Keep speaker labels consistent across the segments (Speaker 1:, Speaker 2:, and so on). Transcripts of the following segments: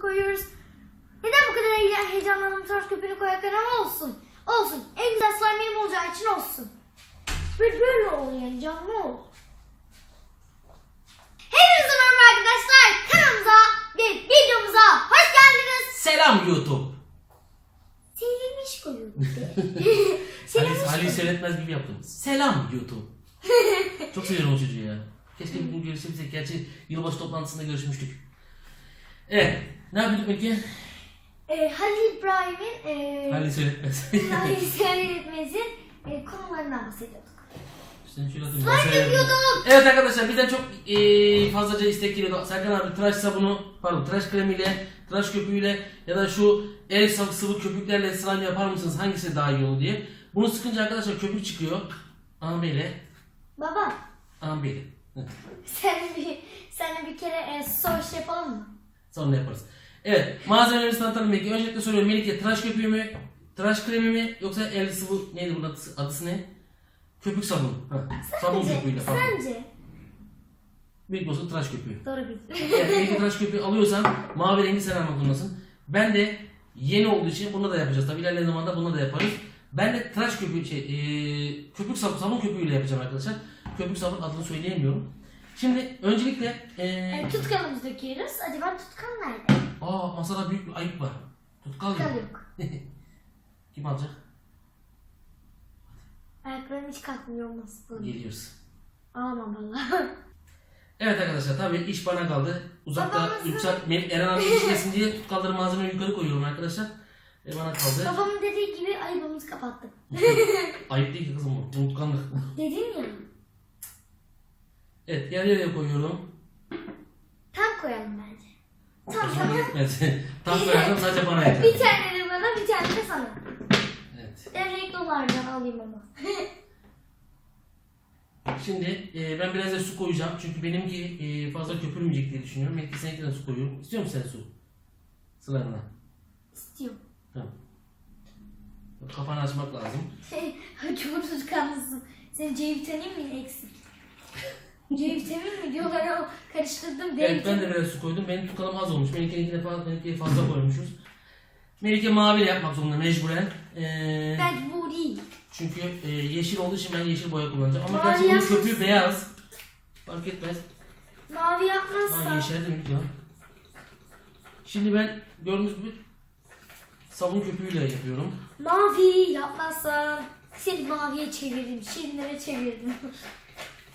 Speaker 1: koyuyoruz. Neden bu kadar heyecanlandım tıraş köpüğünü koyarken ama olsun. Olsun. En güzel slime benim olacağı için olsun. Böyle oluyor canlı ol. Hepinize merhaba arkadaşlar. Kanalımıza ve videomuza hoş geldiniz.
Speaker 2: Selam YouTube.
Speaker 1: Sevilmiş koyuyorum.
Speaker 2: Halil seyretmez gibi yaptım. Selam YouTube. Çok seviyorum o çocuğu ya. Keşke bir gün görüşebilsek. Gerçi yılbaşı toplantısında görüşmüştük. Evet. Ne yapıyorduk peki?
Speaker 1: Halil İbrahim'in
Speaker 2: Halil seyretmez.
Speaker 1: Halil Seyretmez'in konularından bahsediyorduk.
Speaker 2: Slime yapıyorduk. Evet arkadaşlar bizden çok fazlaca istek geliyordu. Serkan abi tıraş kremiyle, tıraş köpüğüyle ya da şu el sıvı köpüklerle slime yapar mısınız? Hangisi daha iyi olur diye. Bunu sıkınca arkadaşlar köpük çıkıyor. Böyle.
Speaker 1: Baba.
Speaker 2: Böyle.
Speaker 1: Seninle bir kere soğuş yapalım mı?
Speaker 2: Sonra yaparız. Evet, malzemelerimizi tanıtalım Melike. Öncelikle soruyorum Melike, tıraş köpüğü mü, tıraş kremi mi yoksa el sıvı neydi bunun adısı ne? Köpük sabun. Sabun köpüğüyle falan.
Speaker 1: Sence?
Speaker 2: Büyük olsun tıraş köpüğü.
Speaker 1: Doğru bildin.
Speaker 2: Evet, Melike tıraş köpüğü alıyorsan mavi rengi sen almak zorundasın. Ben de yeni olduğu için bunu da yapacağız. Tabii ilerleyen zamanda bunu da yaparız. Ben de tıraş köpüğü, köpük sabun köpüğüyle yapacağım arkadaşlar. Köpük sabun adını söyleyemiyorum. Şimdi öncelikle
Speaker 1: tutkalımızı döküyoruz. Acaba tutkal nerede?
Speaker 2: Masada büyük bir ayıp var. Tutkal
Speaker 1: Tutkal
Speaker 2: yok.
Speaker 1: yok.
Speaker 2: Kim alacak?
Speaker 1: Ayaklarım hiç kalkmıyor olmasın.
Speaker 2: Geliyoruz.
Speaker 1: Aman valla.
Speaker 2: Evet arkadaşlar tabii iş bana kaldı. Uzakta Eren abi yetişmesin diye tutkalları malzemeyi yukarı koyuyorum arkadaşlar. Bana kaldı.
Speaker 1: Babamın dediği gibi ayıbımızı kapattık.
Speaker 2: Ayıp değil ki kızım bu. Unutkanlık.
Speaker 1: Dedin ya.
Speaker 2: Evet yarıya koyuyorum.
Speaker 1: Tam koyalım bence. Tam
Speaker 2: Hoşuma
Speaker 1: sana.
Speaker 2: gitmez. Tam koyarsam sadece bana yeter.
Speaker 1: Bir tane de bana, bir tane de sana.
Speaker 2: Evet.
Speaker 1: Devlet dolardan alayım ama.
Speaker 2: Şimdi ben biraz da su koyacağım. Çünkü benimki fazla köpürmeyecek diye düşünüyorum. Belki seninkinden su koyuyorum. İstiyor musun sen su? Sılarına.
Speaker 1: İstiyorum.
Speaker 2: Tamam. Kafanı açmak lazım.
Speaker 1: Çok tutkanlısın. Senin C vitamin mi eksik? C vitamin mi diyorlar ama karıştırdım. D
Speaker 2: Evet ben
Speaker 1: vitamin.
Speaker 2: de biraz su koydum. Benim tutkalım az olmuş. Melike'ye fazla koymuşuz. Melike maviyle yapmak zorunda mecburen.
Speaker 1: Bence bu değil.
Speaker 2: Çünkü yeşil olduğu için ben yeşil boya kullanacağım. Ama
Speaker 1: Mavi
Speaker 2: gerçi bunun
Speaker 1: yapmaz.
Speaker 2: köpüğü beyaz. Fark etmez.
Speaker 1: Mavi yapmazsa.
Speaker 2: Yeşil demek ya. Şimdi ben gördüğünüz gibi sabun köpüğüyle yapıyorum.
Speaker 1: Mavi yapmazsa. Seni maviye çevirdim. Şirinlere çevirdim.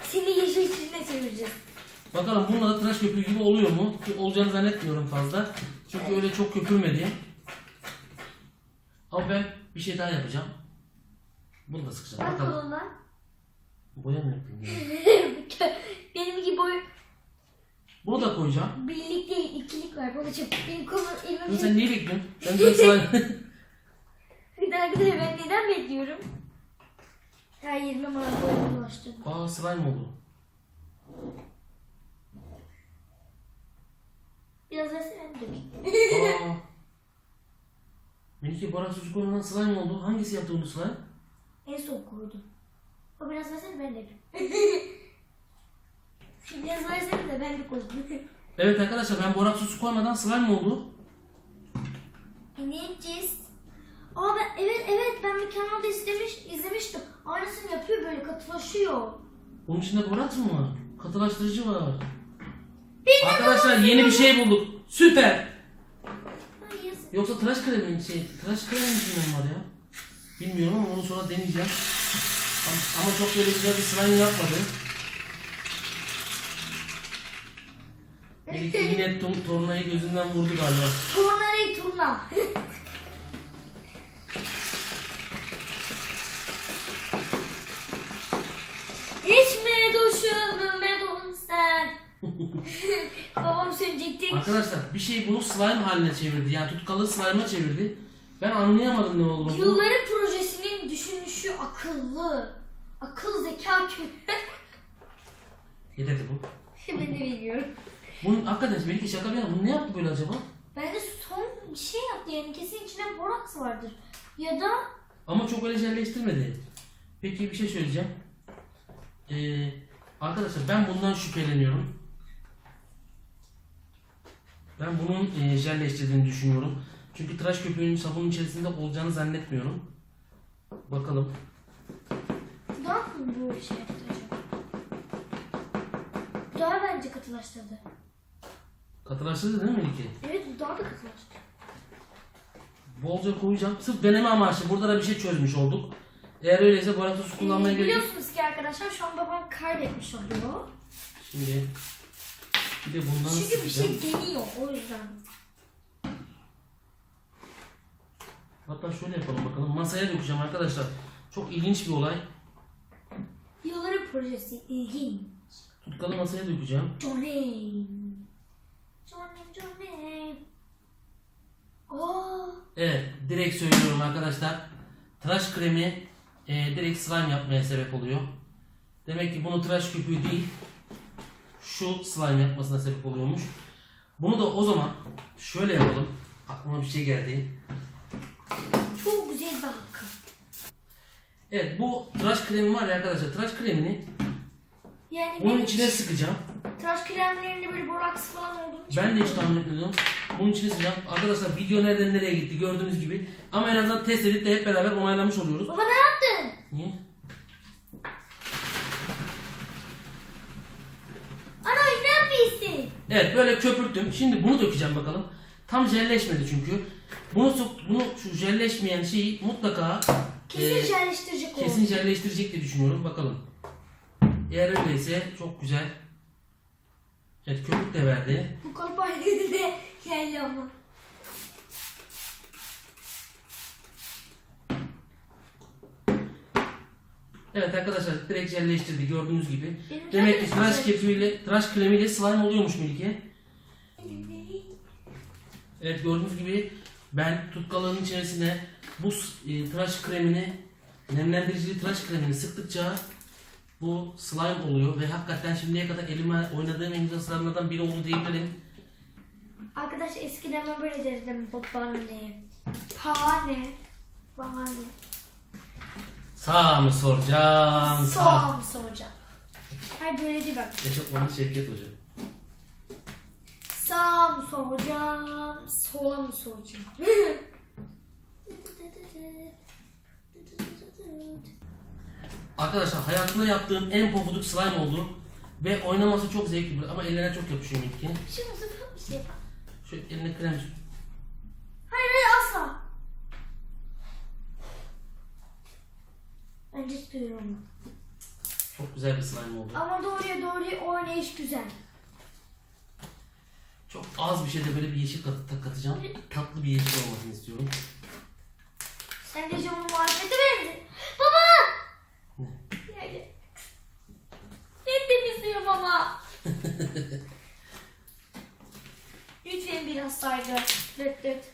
Speaker 1: Seni yeşil şirine çevireceğim.
Speaker 2: Bakalım bununla da tıraş köpüğü gibi oluyor mu? Ki olacağını zannetmiyorum fazla. Çünkü öyle çok köpürmedi. Ama ben bir şey daha yapacağım. Bunu da sıkacağım.
Speaker 1: Bak
Speaker 2: Bakalım.
Speaker 1: koluna.
Speaker 2: Boya mı yapayım ya?
Speaker 1: Benim gibi boy
Speaker 2: Bunu da koyacağım.
Speaker 1: birlik değil, ikilik var babacığım. Benim kolum
Speaker 2: Dur
Speaker 1: elim.
Speaker 2: sen niye bekliyorsun? Ben de sana...
Speaker 1: Bir dakika ben neden bekliyorum? Ya 20 numara boyuna ulaştırdım.
Speaker 2: Slime oldu.
Speaker 1: Biraz versene dökeyim.
Speaker 2: Melike borak sucuk oynanan slime oldu. Hangisi yaptı bunu slime?
Speaker 1: En son koydum. O biraz versene ben de. Biraz versene de ben de koydum.
Speaker 2: Evet arkadaşlar ben borak sucuk koymadan slime oldu.
Speaker 1: Ne yapacağız? Evet ben bir kanalda izlemiştim. Aynısını yapıyor böyle katılaşıyor.
Speaker 2: Bunun içinde borak mı var? Katılaştırıcı var.
Speaker 1: Benim
Speaker 2: Arkadaşlar yeni bir şey bulduk. Süper.
Speaker 1: Hayır.
Speaker 2: Yoksa tıraş kremin içinden var ya. Bilmiyorum ama onu sonra deneyeceğim. Ama çok böyle güzel bir slime yapmadı. Melike yine tornayı gözünden vurdu galiba.
Speaker 1: Turna. İçme duşunu medon sen. Babam söyleyecekti.
Speaker 2: Arkadaşlar bir şey bunu slime haline çevirdi. Yani tutkalı slime'a çevirdi. Ben anlayamadım ne olduğunu.
Speaker 1: Yılların projesinin düşünüşü akıllı. Akıl zeka
Speaker 2: Ne dedi bu?
Speaker 1: Ben de bilmiyorum.
Speaker 2: Bunun hakikaten Melike şaka bir yana bunu ne yaptı böyle acaba?
Speaker 1: Ben de son bir şey yaptı yani kesin içinde boraks vardır. Ya da
Speaker 2: Ama çok öyle jelleştirmedi. Peki bir şey söyleyeceğim. Arkadaşlar ben bundan şüpheleniyorum. Ben bunun jelleştirdiğini düşünüyorum. Çünkü tıraş köpüğünün sabunun içerisinde olacağını zannetmiyorum. Bakalım.
Speaker 1: Daha mı bu şey yaptı acaba? Daha bence katılaştırdı.
Speaker 2: Katılaştırdı değil mi Melike?
Speaker 1: Evet, bu daha da katılaştırdı.
Speaker 2: Bolca koyacağım. Sırf deneme amaçlı. Burada da bir şey çözmüş olduk. Eğer öyleyse bu arada su kullanmaya gerek yok.
Speaker 1: Biliyorsunuz ki arkadaşlar şu an babam kaybetmiş oluyor.
Speaker 2: Şimdi bir de bundan
Speaker 1: Çünkü bir
Speaker 2: sıkacağım.
Speaker 1: şey deniyor o yüzden.
Speaker 2: Hatta şöyle yapalım bakalım. Masaya dökeceğim arkadaşlar. Çok ilginç bir olay.
Speaker 1: Yılların projesi ilginç.
Speaker 2: Tutkalı masaya dökeceğim.
Speaker 1: Johnny. Johnny. Aa.
Speaker 2: Evet, direkt söylüyorum arkadaşlar. Tıraş kremi direkt slime yapmaya sebep oluyor. Demek ki bunu tıraş köpüğü değil, şu slime yapmasına sebep oluyormuş. Bunu da o zaman şöyle yapalım. Aklıma bir şey geldi.
Speaker 1: Çok güzel bir hakkı.
Speaker 2: Evet, bu tıraş kremi var ya arkadaşlar. Tıraş kremini
Speaker 1: Yani
Speaker 2: bunun
Speaker 1: benim
Speaker 2: içine sıkacağım.
Speaker 1: tıraş kremlerinde böyle boraks falan olduğunu
Speaker 2: Ben de hiç tahmin etmiyordum. Bunun içine sıcak. Arkadaşlar video nereden nereye gitti gördüğünüz gibi. Ama en azından test edip de hep beraber onaylamış oluyoruz.
Speaker 1: Baba ne yaptın?
Speaker 2: Niye?
Speaker 1: Ana ne yapıyorsun?
Speaker 2: Evet böyle köpürttüm. Şimdi bunu dökeceğim bakalım. Tam jelleşmedi çünkü. Bunu şu jelleşmeyen şeyi mutlaka
Speaker 1: Kesin jelleştirecek o.
Speaker 2: kesin jelleştirecek diye düşünüyorum. Bakalım. Eğer öyleyse çok güzel. Evet köpük de verdi.
Speaker 1: Bu kampanya de geldi ama.
Speaker 2: Evet arkadaşlar direkt jelleştirdi gördüğünüz gibi.
Speaker 1: Benim
Speaker 2: Demek ki
Speaker 1: jelleştirdi.
Speaker 2: tıraş kremiyle slime oluyormuş Melike. Evet gördüğünüz gibi ben tutkalığın içerisine bu tıraş kremini, nemlendiricili tıraş kremini sıktıkça bu slime oluyor ve hakikaten şimdiye kadar elime oynadığım en güzel slime'lardan biri oldu diyebilirim.
Speaker 1: Arkadaş eskiden ben böyle derdim babaanne. Pane. Bahane.
Speaker 2: Sağ mı soracağım?
Speaker 1: Sağ mı soracağım? Hayır böyle değil bak.
Speaker 2: Yaşatmanın Şevket Hoca.
Speaker 1: Sağ mı soracağım? Sola mı soracağım?
Speaker 2: Arkadaşlar hayatımda yaptığım en pofuduk slime oldu. Ve oynaması çok zevkli ama ellerine çok yapışıyor Melike.
Speaker 1: Şimdi bu sefer bir şey yapalım.
Speaker 2: Şöyle eline krem sür.
Speaker 1: Hayır hayır asla. Bence istiyorum.
Speaker 2: Çok güzel bir slime oldu.
Speaker 1: Ama doğruya oynayış güzel.
Speaker 2: Çok az bir şeyde böyle bir yeşil katacağım. Tatlı bir yeşil olmasını istiyorum.
Speaker 1: Sen de camın muhabbeti verdin. Baba!
Speaker 2: Ne?
Speaker 1: Yani. Ben temizliyorum baba. Lütfen biraz saygı. Dıt.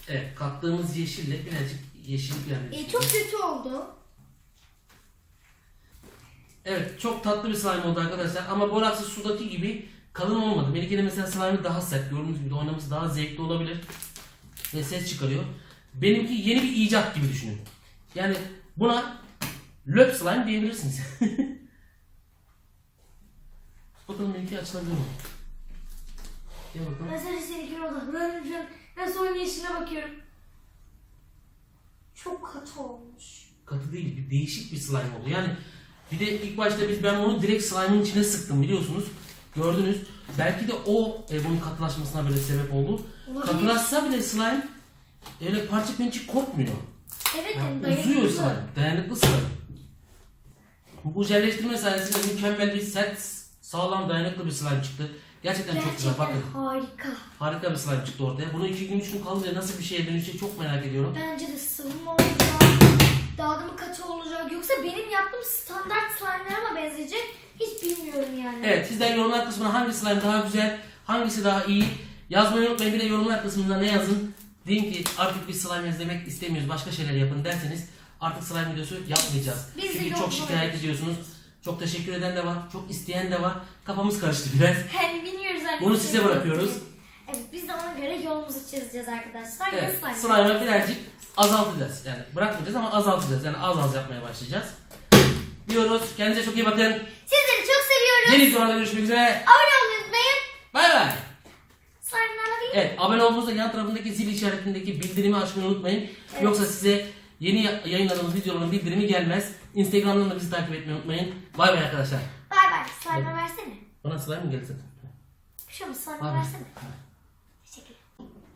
Speaker 2: Evet kattığımız yeşille birazcık yeşillik yani.
Speaker 1: Çok kötü oldu.
Speaker 2: Evet çok tatlı bir slime oldu arkadaşlar ama borakslı sudaki gibi kalın olmadı. Melike'nin mesela slime'ı daha sert, gördüğünüz gibi de oynaması daha zevkli olabilir ve ses çıkarıyor. Benimki yeni bir icat gibi düşünün. Yani buna löp slime diyebilirsiniz. Bakalım Melike açılabilir mi? Gel bakalım.
Speaker 1: Ben sadece seninkine odaklanıyorum. Ben son yeşile bakıyorum. Çok katı olmuş.
Speaker 2: Katı değil, bir değişik bir slime oldu. Yani bir de ilk başta ben bunu direkt slime'ın içine sıktım biliyorsunuz. Gördünüz. Belki de o bunun katılaşmasına böyle sebep oldu.
Speaker 1: Olabilir.
Speaker 2: Katılaşsa bile slime öyle parça pinçik kopmuyor.
Speaker 1: Evet
Speaker 2: Yani
Speaker 1: dayanıklı.
Speaker 2: uzuyor slime. Dayanıklı slime. Bu jelleştirme sayesinde mükemmel bir sert, sağlam, dayanıklı bir slime çıktı. Gerçekten çok güzel. Bakın.
Speaker 1: Harika.
Speaker 2: Harika bir slime çıktı ortaya. Bunu 2 gün 3 gün kalınca nasıl bir şeye dönüşecek çok merak ediyorum.
Speaker 1: Bence de sıvı mı olacak? Daha da mı katı olacak? Yoksa benim yaptığım standart slime'larıma benzeyecek? Hiç bilmiyorum yani.
Speaker 2: Evet sizden yorumlar kısmına hangi slime daha güzel, hangisi daha iyi yazmayı unutmayın. Bir de yorumlar kısmında ne yazın? Deyin ki artık biz slime izlemek istemiyoruz, başka şeyler yapın derseniz artık slime videosu yapmayacağız.
Speaker 1: Biz de
Speaker 2: Çünkü
Speaker 1: yok
Speaker 2: çok
Speaker 1: bu
Speaker 2: şikayet ediyorsunuz. Çok teşekkür eden de var, çok isteyen de var. Kafamız karıştı biraz.
Speaker 1: Hani bilmiyoruz arkadaşlar.
Speaker 2: Bunu size bırakıyoruz.
Speaker 1: Evet biz de ona göre yolumuzu çizeceğiz arkadaşlar.
Speaker 2: Evet,
Speaker 1: Slime.
Speaker 2: slime'ı birazcık azaltacağız. Yani bırakmayacağız ama azaltacağız. Yani az yapmaya başlayacağız. Diyoruz. Kendinize çok iyi bakın.
Speaker 1: Sizleri çok seviyoruz.
Speaker 2: Yeni videolarda görüşmek üzere.
Speaker 1: Abone olmayı unutmayın.
Speaker 2: Bay bay.
Speaker 1: Slime'larla
Speaker 2: Evet, abone olduğunuzda yan tarafındaki zil işaretindeki bildirimi açmayı unutmayın.
Speaker 1: Evet.
Speaker 2: Yoksa size yeni yayınladığımız videoların bildirimi gelmez. Instagram'dan da bizi takip etmeyi unutmayın. Bay bay arkadaşlar.
Speaker 1: Bay bay. Slime'ı versene.
Speaker 2: Bana slime mı gelsin?
Speaker 1: Bir şey olmaz. Slime'ı
Speaker 2: Bay bay.
Speaker 1: versene. Teşekkür ederim.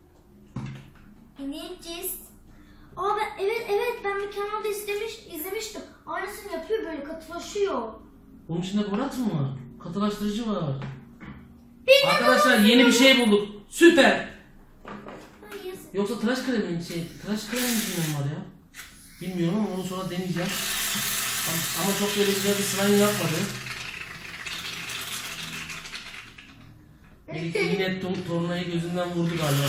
Speaker 1: Ne yapacağız? Aa ben bir kanalda izlemiştim. Aynısını yapıyor böyle katılaşıyor.
Speaker 2: Bunun içinde borat mı var? Katılaştırıcı var.
Speaker 1: Benim
Speaker 2: Arkadaşlar yeni bir şey bulduk. Süper.
Speaker 1: Ay, yazık.
Speaker 2: Yoksa tıraş kremi içinden var ya. Bilmiyorum ama onu sonra deneyeceğim. Ama çok böyle güzel bir slime yapmadı. Melike yine tornayı gözünden vurdu galiba.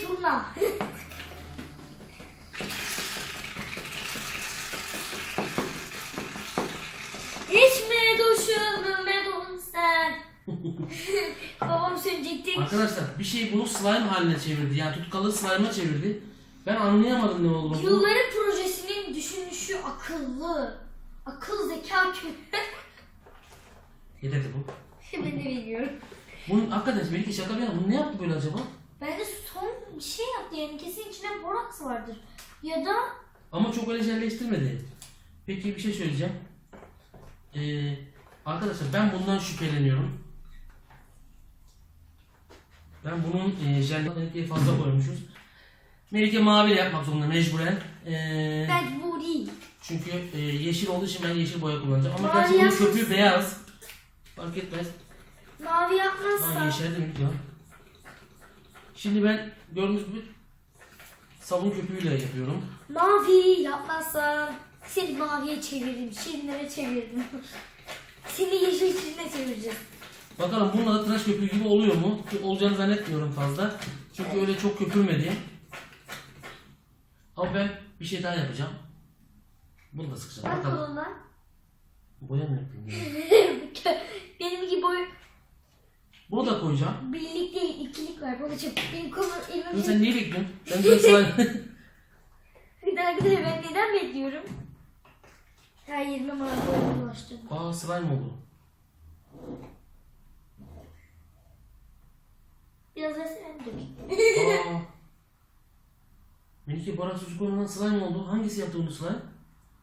Speaker 1: Turna. İçme duşunu medun sen. Babam söyleyecekti.
Speaker 2: Arkadaşlar bir şey bunu slime haline çevirdi. Yani tutkalı slime'a çevirdi. Ben anlayamadım ne olduğunu.
Speaker 1: Yılların projesinin düşünüşü akıllı. Akıl zeka küpü.
Speaker 2: Yeterli bu.
Speaker 1: Ben de bilmiyorum.
Speaker 2: Bunun hakikaten Melike şaka bir yana bunu ne yaptı böyle acaba?
Speaker 1: Bence son bir şey yaptı yani kesin içinde boraks vardır. Ya da
Speaker 2: Ama çok öyle jelleştirmedi. Peki bir şey söyleyeceğim. Arkadaşlar ben bundan şüpheleniyorum. Ben bunun jelleştirmeyi fazla koymuşuz. Melike maviyle yapmak zorunda mecburen.
Speaker 1: belki bu değil.
Speaker 2: Çünkü yeşil olduğu için ben yeşil boya kullanacağım. Ama
Speaker 1: Mavi
Speaker 2: gerçi bunun
Speaker 1: yapmasın.
Speaker 2: köpüğü beyaz. Fark etmez.
Speaker 1: Mavi
Speaker 2: Ha
Speaker 1: yapmazsa.
Speaker 2: yeşil demek ya. Şimdi ben gördüğünüz gibi sabun köpüğüyle yapıyorum.
Speaker 1: Mavi yapmazsa. Seni maviye çevirdim. Şirinlere çevirdim. Seni yeşil şirine çevireceğim.
Speaker 2: Bakalım bununla da tıraş köpüğü gibi oluyor mu? Ki olacağını zannetmiyorum fazla. Çünkü öyle çok köpürmedi. Ama ben bir şey daha yapacağım. Bunu da sıkacağım.
Speaker 1: Bak
Speaker 2: Bakalım.
Speaker 1: koluna.
Speaker 2: Boya mı yapayım ya?
Speaker 1: Benim gibi boy
Speaker 2: Bunu da koyacağım.
Speaker 1: birlik değil ikilik var babacığım. Benim kolum
Speaker 2: Dur
Speaker 1: elim.
Speaker 2: sen niye bekliyorsun? Ben de slime...
Speaker 1: Bir dakika ben neden bekliyorum? Her yerime mavi boya bulaştırdım.
Speaker 2: Aa slime oldu.
Speaker 1: Biraz versene dökeyim.
Speaker 2: Aa. Melike barak sucuk olmadan slime oldu. Hangisi yaptı bunu slime?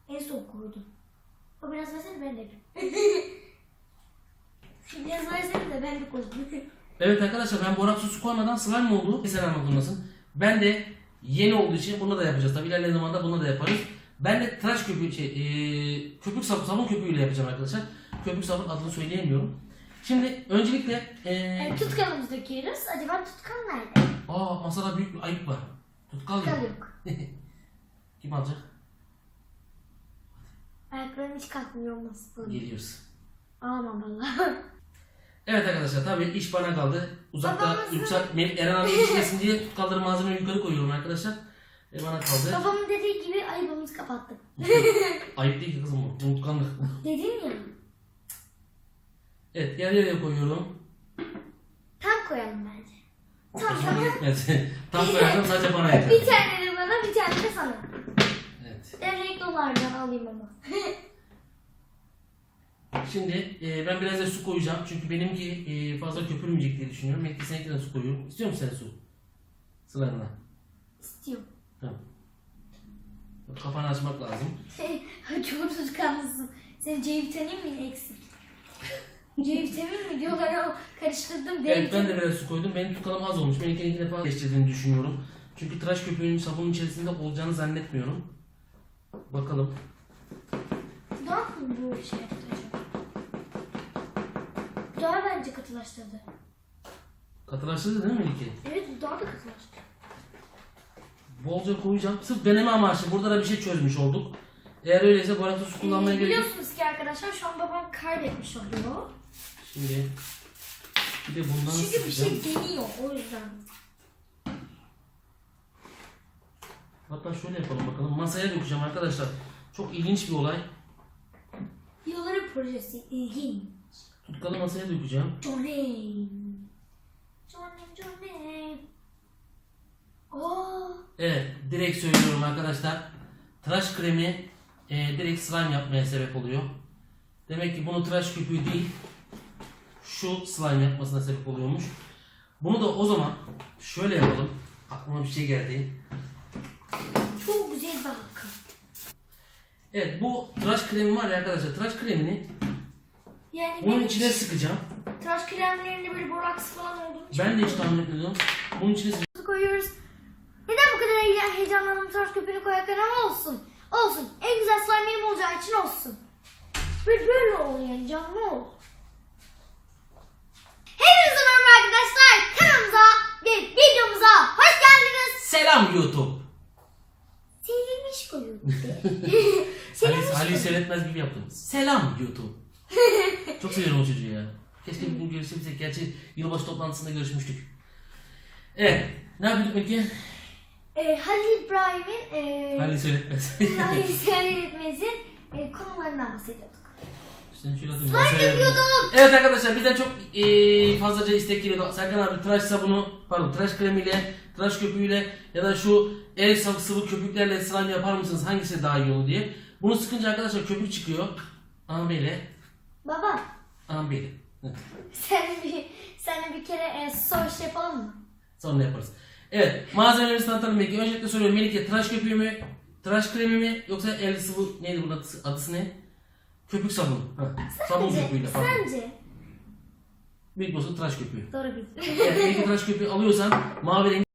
Speaker 1: En son koydum. O biraz versene ben de yapayım. Biraz versene de ben de koydum.
Speaker 2: Evet arkadaşlar ben borak sosu koymadan slime oldu. Sen anlatılmasın. Ben de yeni olduğu için bunu da yapacağız. Tabii ilerleyen zamanda bunu da yaparız. Ben de tıraş köpüğü, köpük sabun köpüğüyle yapacağım arkadaşlar. Köpük sabun adını söyleyemiyorum. Şimdi öncelikle
Speaker 1: Tutkalımızı döküyoruz. Acaba tutkal nerede?
Speaker 2: masada büyük bir ayıp var. Tutkal yok.
Speaker 1: Tutkal yok.
Speaker 2: Kim alacak?
Speaker 1: Ayaklarım hiç kalkmıyor olmasın.
Speaker 2: Geliyoruz.
Speaker 1: Aman vallahi.
Speaker 2: Evet arkadaşlar tabii iş bana kaldı. Uzakta
Speaker 1: Babamızın-
Speaker 2: Eren abi yetişmesin diye tutkalları malzemeyi yukarı koyuyorum arkadaşlar. Bana kaldı.
Speaker 1: Babamın dediği gibi ayıbımızı kapattık.
Speaker 2: Ayıp değil ki kızım bu. Unutkanlık.
Speaker 1: Dedin ya.
Speaker 2: Evet yarıya koyuyorum.
Speaker 1: Tam koyalım bence. Tam
Speaker 2: Hoşuma
Speaker 1: sana.
Speaker 2: gitmedi. Tam koyarsam sadece bana yeter.
Speaker 1: Bir tane de bana bir tane de sana.
Speaker 2: Evet.
Speaker 1: Ben renklilerden alayım ama.
Speaker 2: Şimdi ben biraz da su koyacağım. Çünkü benimki fazla köpürmeyecek diye düşünüyorum. Belki seninki de su koyuyorum. İstiyor musun sen su? Sılarına.
Speaker 1: İstiyorum.
Speaker 2: Tamam. Kafanı açmak lazım.
Speaker 1: Çok tutkanlısın. Senin C vitamin mi eksik? C vitamin mi diyorlar ama karıştırdım. D
Speaker 2: Evet ben
Speaker 1: vitamin.
Speaker 2: de biraz su koydum. Benim tutkalım az olmuş. Benimkini 2 defa geçirdiğini düşünüyorum. Çünkü tıraş köpüğünün sabunun içerisinde olacağını zannetmiyorum. Bakalım.
Speaker 1: Daha mı bu şey yaptı acaba? Daha bence katılaştırdı.
Speaker 2: Katılaştırdı değil mi Melike?
Speaker 1: Evet bu daha da katılaştı.
Speaker 2: Bolca koyacağım. Sırf deneme amaçlı. Burada da bir şey çözmüş olduk. Eğer öyleyse bu arada su kullanmaya gerek yok.
Speaker 1: Biliyorsunuz ki arkadaşlar şu an babam kaybetmiş oluyor.
Speaker 2: Şimdi bir de bundan
Speaker 1: Çünkü bir
Speaker 2: sıkacağım.
Speaker 1: şey deniyor o yüzden.
Speaker 2: Hatta şöyle yapalım bakalım. Masaya dökeceğim arkadaşlar. Çok ilginç bir olay.
Speaker 1: Yılların projesi ilginç.
Speaker 2: Tutkalı masaya dökeceğim.
Speaker 1: Johnny. Johnny. Oo.
Speaker 2: Evet, direkt söylüyorum arkadaşlar. Tıraş kremi direkt slime yapmaya sebep oluyor. Demek ki bunu tıraş köpüğü değil, şu slime yapmasına sebep oluyormuş. Bunu da o zaman şöyle yapalım. Aklıma bir şey geldi.
Speaker 1: Çok güzel bir halka.
Speaker 2: Evet, bu tıraş kremi var ya arkadaşlar. Tıraş kremini
Speaker 1: Yani
Speaker 2: bunun
Speaker 1: benim
Speaker 2: içine sıkacağım.
Speaker 1: tıraş kremlerinde böyle boraks falan olduğunu
Speaker 2: Ben de hiç tahmin etmiyordum. Bunun içine
Speaker 1: koyuyoruz. Neden bu kadar heyecanlandım tıraş köpüğünü koyarken ama olsun. Olsun. En güzel slime benim olacağı için olsun. Böyle oluyor canım ne olur. Hepinize merhaba arkadaşlar. Kanalımıza ve videomuza hoş geldiniz.
Speaker 2: Selam YouTube.
Speaker 1: Sevilmiş koyuyorum.
Speaker 2: Halil'i seyretmez gibi yaptım. Selam YouTube. Çok seviyorum o çocuğu ya. Keşke bir gün görüşebilsek. Gerçi yılbaşı toplantısında görüşmüştük. Evet. Ne yapıyorduk peki?
Speaker 1: Halil İbrahim'in
Speaker 2: Halil seyretmez.
Speaker 1: Halil Seyretmez'in konularından bahsediyorduk.
Speaker 2: Sen şöyle atayım.
Speaker 1: Slime
Speaker 2: Ben severim.
Speaker 1: yapıyorduk.
Speaker 2: Evet arkadaşlar bizden çok fazlaca istek geliyordu. Serkan abi tıraş sabunu, tıraş kremiyle, tıraş köpüğüyle ya da şu el sıvı köpüklerle slime yapar mısınız? Hangisi daha iyi olur diye. Bunu sıkınca arkadaşlar köpük çıkıyor. Böyle.
Speaker 1: Baba
Speaker 2: Böyle. Evet.
Speaker 1: seninle bir kere soğuş yapalım mı?
Speaker 2: Sonra yaparız. Evet, malzemelerimizi tanıtalım Melike. Öncelikle soruyorum Melike, tıraş köpüğü mü, tıraş kremi mi yoksa el sıvı neydi bunun adısı ne? Köpük sabunu. Sabun köpüğüyle pardon.
Speaker 1: Sence?
Speaker 2: Büyük olsun tıraş köpüğü.
Speaker 1: Doğru bildin.
Speaker 2: Evet, Melike tıraş köpüğü alıyorsan mavi renk